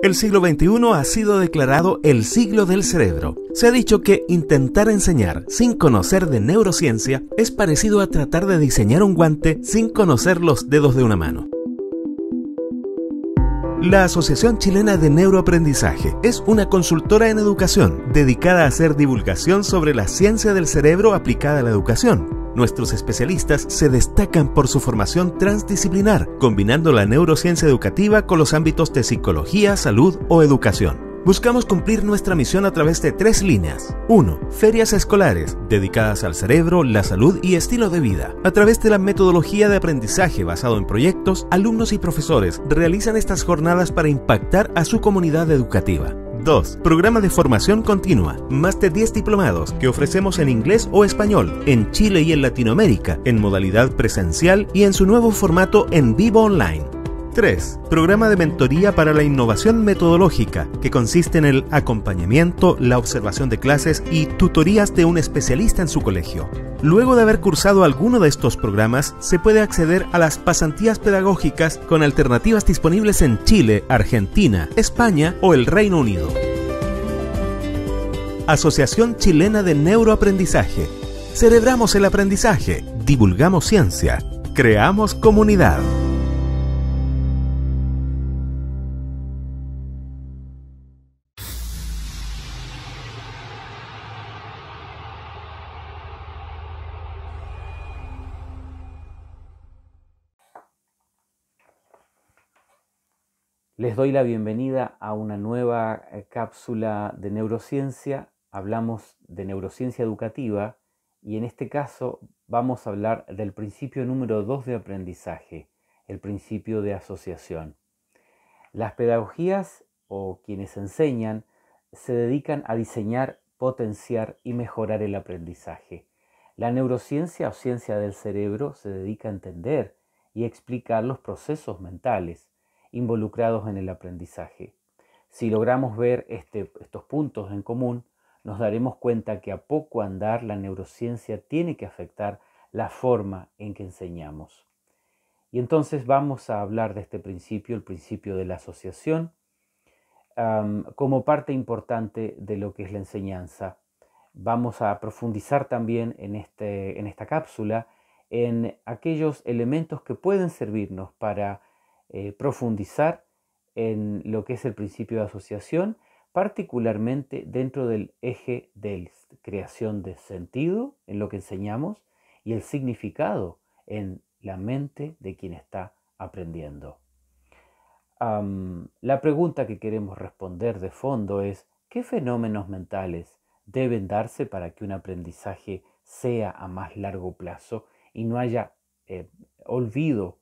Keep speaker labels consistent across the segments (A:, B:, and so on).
A: El siglo XXI ha sido declarado el siglo del cerebro. Se ha dicho que intentar enseñar sin conocer de neurociencia es parecido a tratar de diseñar un guante sin conocer los dedos de una mano. La Asociación Chilena de Neuroaprendizaje es una consultora en educación dedicada a hacer divulgación sobre la ciencia del cerebro aplicada a la educación. Nuestros especialistas se destacan por su formación transdisciplinar, combinando la neurociencia educativa con los ámbitos de psicología, salud o educación. Buscamos cumplir nuestra misión a través de 3 líneas. 1. Ferias escolares, dedicadas al cerebro, la salud y estilo de vida. A través de la metodología de aprendizaje basado en proyectos, alumnos y profesores realizan estas jornadas para impactar a su comunidad educativa. 2. Programa de formación continua. Más de 10 diplomados que ofrecemos en inglés o español, en Chile y en Latinoamérica, en modalidad presencial y en su nuevo formato en vivo online. 3. Programa de mentoría para la innovación metodológica, que consiste en el acompañamiento, la observación de clases y tutorías de un especialista en su colegio. Luego de haber cursado alguno de estos programas, se puede acceder a las pasantías pedagógicas con alternativas disponibles en Chile, Argentina, España o el Reino Unido. Asociación Chilena de Neuroaprendizaje. Celebramos el aprendizaje, divulgamos ciencia, creamos comunidad.
B: Les doy la bienvenida a una nueva cápsula de neurociencia. Hablamos de neurociencia educativa y en este caso vamos a hablar del principio número 2 de aprendizaje, el principio de asociación. Las pedagogías o quienes enseñan se dedican a diseñar, potenciar y mejorar el aprendizaje. La neurociencia o ciencia del cerebro se dedica a entender y explicar los procesos mentales involucrados en el aprendizaje. Si logramos ver estos puntos en común, nos daremos cuenta que a poco andar la neurociencia tiene que afectar la forma en que enseñamos. Y entonces vamos a hablar de este principio, el principio de la asociación, como parte importante de lo que es la enseñanza. Vamos a profundizar también en esta cápsula en aquellos elementos que pueden servirnos para profundizar en lo que es el principio de asociación, particularmente dentro del eje de creación de sentido en lo que enseñamos y el significado en la mente de quien está aprendiendo. La pregunta que queremos responder de fondo es: ¿qué fenómenos mentales deben darse para que un aprendizaje sea a más largo plazo y no haya olvido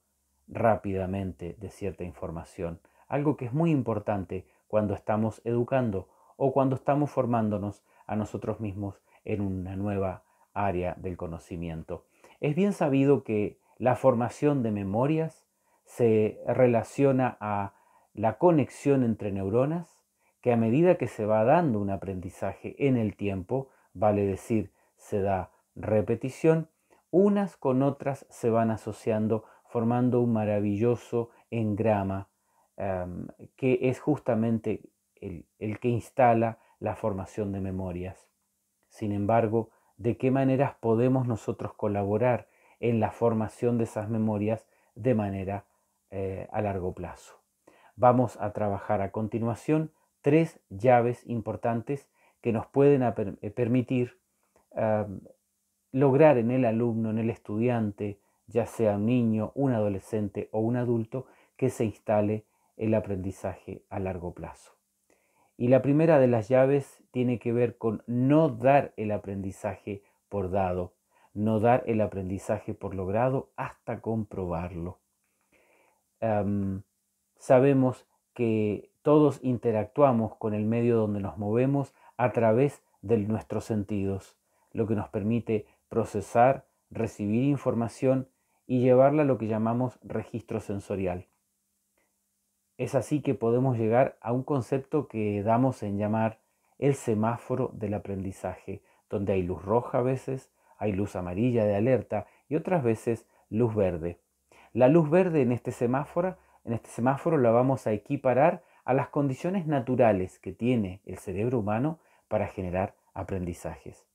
B: rápidamente de cierta información? Algo que es muy importante cuando estamos educando o cuando estamos formándonos a nosotros mismos en una nueva área del conocimiento. Es bien sabido que la formación de memorias se relaciona a la conexión entre neuronas, que a medida que se va dando un aprendizaje en el tiempo, vale decir, se da repetición, unas con otras se van asociando formando un maravilloso engrama que es justamente el que instala la formación de memorias. Sin embargo, ¿de qué maneras podemos nosotros colaborar en la formación de esas memorias de manera a largo plazo? Vamos a trabajar a continuación 3 llaves importantes que nos pueden permitir lograr en el alumno, en el estudiante, ya sea un niño, un adolescente o un adulto, que se instale el aprendizaje a largo plazo. Y la primera de las llaves tiene que ver con no dar el aprendizaje por dado, no dar el aprendizaje por logrado hasta comprobarlo. Sabemos que todos interactuamos con el medio donde nos movemos a través de nuestros sentidos, lo que nos permite procesar, recibir información y llevarla a lo que llamamos registro sensorial. Es así que podemos llegar a un concepto que damos en llamar el semáforo del aprendizaje, donde hay luz roja a veces, hay luz amarilla de alerta y otras veces luz verde. La luz verde en este semáforo la vamos a equiparar a las condiciones naturales que tiene el cerebro humano para generar aprendizajes.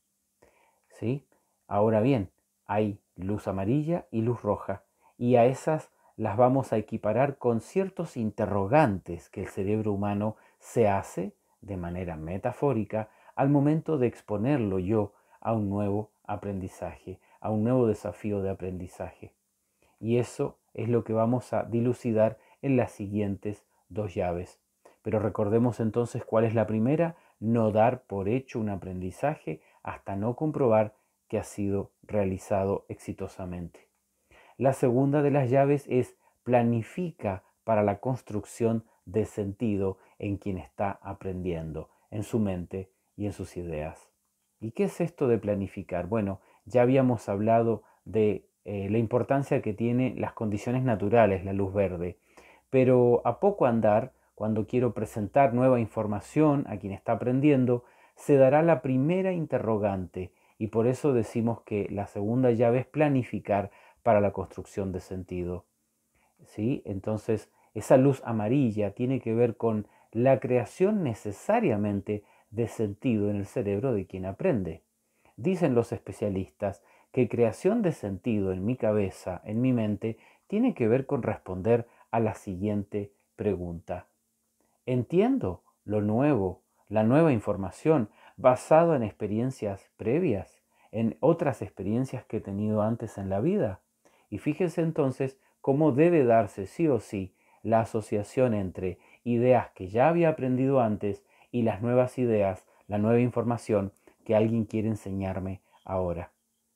B: ¿Sí? Ahora bien, hay luz amarilla y luz roja, y a esas las vamos a equiparar con ciertos interrogantes que el cerebro humano se hace de manera metafórica al momento de exponerlo yo a un nuevo aprendizaje, a un nuevo desafío de aprendizaje. Y eso es lo que vamos a dilucidar en las siguientes dos llaves. Pero recordemos entonces cuál es la primera: no dar por hecho un aprendizaje hasta no comprobar que ha sido realizado exitosamente. La segunda de las llaves es planifica para la construcción de sentido en quien está aprendiendo, en su mente y en sus ideas. ¿Y qué es esto de planificar? Bueno, ya habíamos hablado de la importancia que tiene las condiciones naturales, la luz verde, pero a poco andar, cuando quiero presentar nueva información a quien está aprendiendo, se dará la primera interrogante, y por eso decimos que la segunda llave es planificar para la construcción de sentido. ¿Sí? Entonces, esa luz amarilla tiene que ver con la creación necesariamente de sentido en el cerebro de quien aprende. Dicen los especialistas que creación de sentido en mi cabeza, en mi mente, tiene que ver con responder a la siguiente pregunta. ¿Entiendo lo nuevo, la nueva información basado en experiencias previas, en otras experiencias que he tenido antes en la vida? Y fíjense entonces cómo debe darse sí o sí la asociación entre ideas que ya había aprendido antes y las nuevas ideas, la nueva información que alguien quiere enseñarme ahora.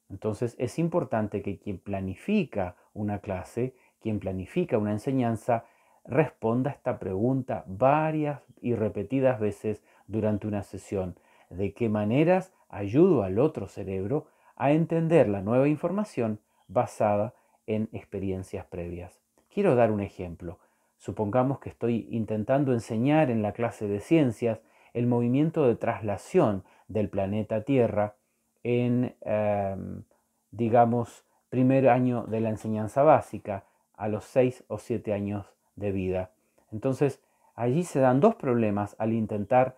B: Entonces es importante que quien planifica una clase, quien planifica una enseñanza, responda a esta pregunta varias y repetidas veces durante una sesión. ¿De qué maneras ayudo al otro cerebro a entender la nueva información basada en experiencias previas? Quiero dar un ejemplo. Supongamos que estoy intentando enseñar en la clase de ciencias el movimiento de traslación del planeta Tierra en, digamos, primer año de la enseñanza básica, a los 6 o 7 años de vida. Entonces, allí se dan dos problemas al intentar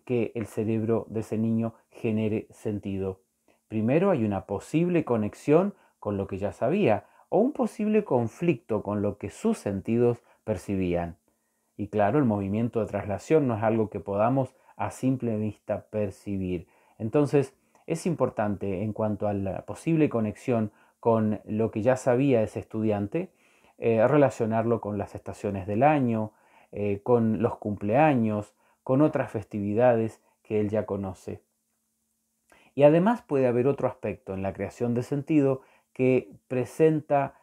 B: que el cerebro de ese niño genere sentido. Primero, hay una posible conexión con lo que ya sabía o un posible conflicto con lo que sus sentidos percibían. Y claro, el movimiento de traslación no es algo que podamos a simple vista percibir. Entonces, es importante en cuanto a la posible conexión con lo que ya sabía ese estudiante, relacionarlo con las estaciones del año, con los cumpleaños, con otras festividades que él ya conoce. Y además puede haber otro aspecto en la creación de sentido que presenta,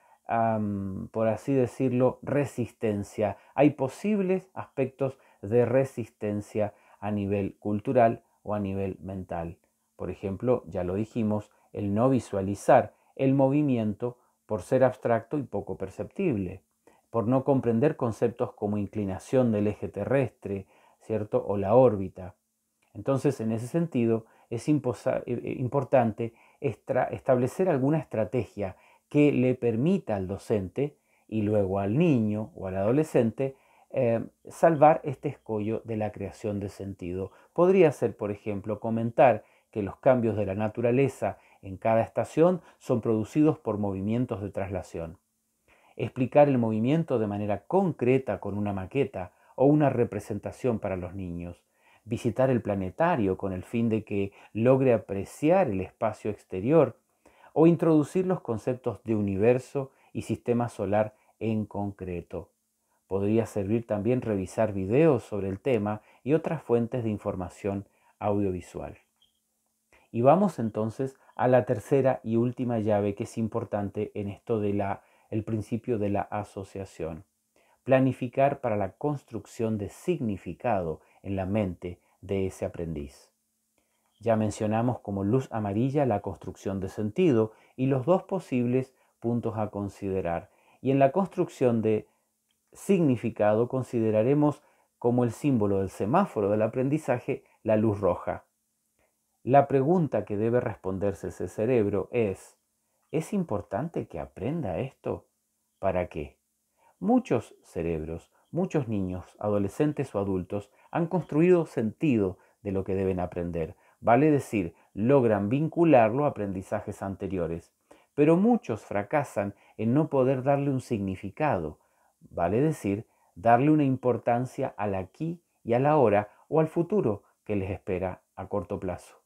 B: por así decirlo, resistencia. Hay posibles aspectos de resistencia a nivel cultural o a nivel mental. Por ejemplo, ya lo dijimos, el no visualizar el movimiento por ser abstracto y poco perceptible, por no comprender conceptos como inclinación del eje terrestre, ¿cierto? O la órbita. Entonces, en ese sentido, es importante establecer alguna estrategia que le permita al docente y luego al niño o al adolescente salvar este escollo de la creación de sentido. Podría ser, por ejemplo, comentar que los cambios de la naturaleza en cada estación son producidos por movimientos de traslación. Explicar el movimiento de manera concreta con una maqueta o una representación para los niños. Visitar el planetario con el fin de que logre apreciar el espacio exterior o introducir los conceptos de universo y sistema solar en concreto. Podría servir también revisar videos sobre el tema y otras fuentes de información audiovisual. Y vamos entonces a la tercera y última llave que es importante en esto de el principio de la asociación. Planificar para la construcción de significado en la mente de ese aprendiz. Ya mencionamos como luz amarilla la construcción de sentido y los dos posibles puntos a considerar. Y en la construcción de significado consideraremos como el símbolo del semáforo del aprendizaje la luz roja. La pregunta que debe responderse ese cerebro ¿es importante que aprenda esto? ¿Para qué? Muchos cerebros muchos niños, adolescentes o adultos han construido sentido de lo que deben aprender. Vale decir, logran vincularlo a aprendizajes anteriores. Pero muchos fracasan en no poder darle un significado. Vale decir, darle una importancia al aquí y a la hora o al futuro que les espera a corto plazo.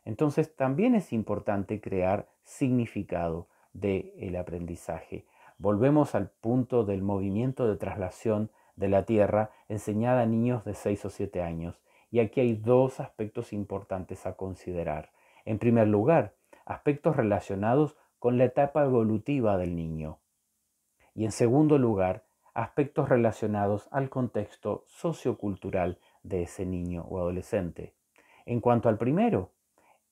B: Entonces también es importante crear significado del aprendizaje. Volvemos al punto del movimiento de traslación de la Tierra enseñada a niños de 6 o 7 años. Y aquí hay dos aspectos importantes a considerar. En primer lugar, aspectos relacionados con la etapa evolutiva del niño. Y en segundo lugar, aspectos relacionados al contexto sociocultural de ese niño o adolescente. En cuanto al primero,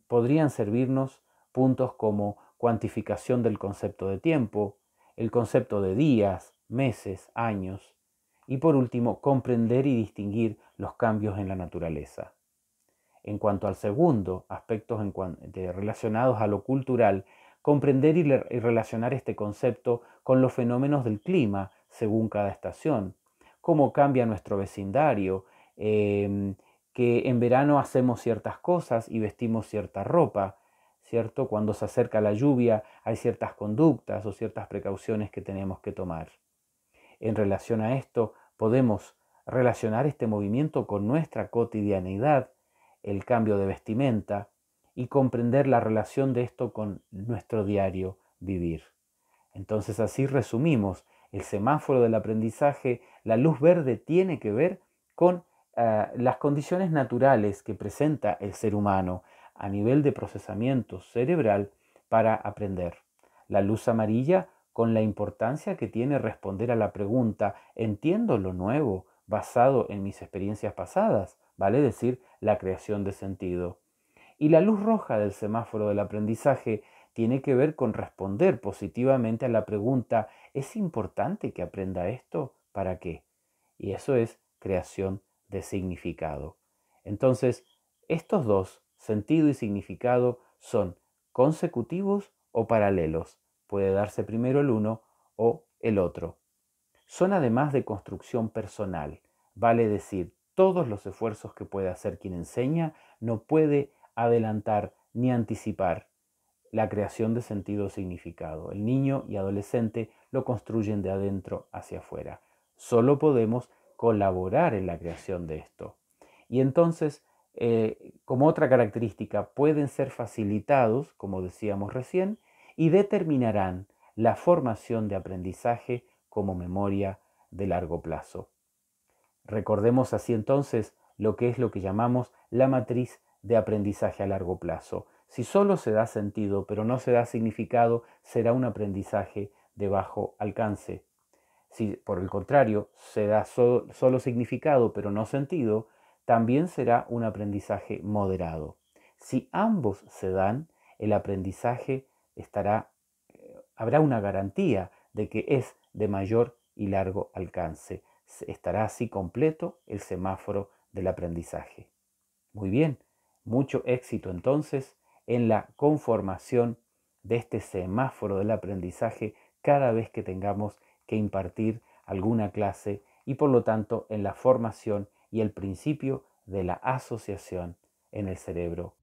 B: podrían servirnos puntos como cuantificación del concepto de tiempo, el concepto de días, meses, años y por último, comprender y distinguir los cambios en la naturaleza. En cuanto al segundo, aspectos relacionados a lo cultural, comprender y relacionar este concepto con los fenómenos del clima según cada estación, cómo cambia nuestro vecindario, que en verano hacemos ciertas cosas y vestimos cierta ropa, ¿cierto? Cuando se acerca la lluvia hay ciertas conductas o ciertas precauciones que tenemos que tomar. En relación a esto, podemos relacionar este movimiento con nuestra cotidianidad, el cambio de vestimenta y comprender la relación de esto con nuestro diario vivir. Entonces así resumimos, el semáforo del aprendizaje, la luz verde tiene que ver con las condiciones naturales que presenta el ser humano a nivel de procesamiento cerebral para aprender. La luz amarilla con la importancia que tiene responder a la pregunta ¿entiendo lo nuevo basado en mis experiencias pasadas? Vale decir, la creación de sentido. Y la luz roja del semáforo del aprendizaje tiene que ver con responder positivamente a la pregunta ¿es importante que aprenda esto? ¿Para qué? Y eso es creación de significado. Entonces, estos dos, sentido y significado, son consecutivos o paralelos. Puede darse primero el uno o el otro. Son además de construcción personal. Vale decir, todos los esfuerzos que puede hacer quien enseña no puede adelantar ni anticipar la creación de sentido o significado. El niño y adolescente lo construyen de adentro hacia afuera. Solo podemos colaborar en la creación de esto. Y entonces, como otra característica, pueden ser facilitados, como decíamos recién, y determinarán la formación de aprendizaje como memoria de largo plazo. Recordemos así entonces lo que es lo que llamamos la matriz de aprendizaje a largo plazo. Si solo se da sentido pero no se da significado, será un aprendizaje de bajo alcance. Si por el contrario se da solo significado pero no sentido, también será un aprendizaje moderado. Si ambos se dan, el aprendizaje habrá una garantía de que es de mayor y largo alcance. Estará así completo el semáforo del aprendizaje. Muy bien, mucho éxito entonces en la conformación de este semáforo del aprendizaje cada vez que tengamos que impartir alguna clase y por lo tanto en la formación y el principio de la asociación en el cerebro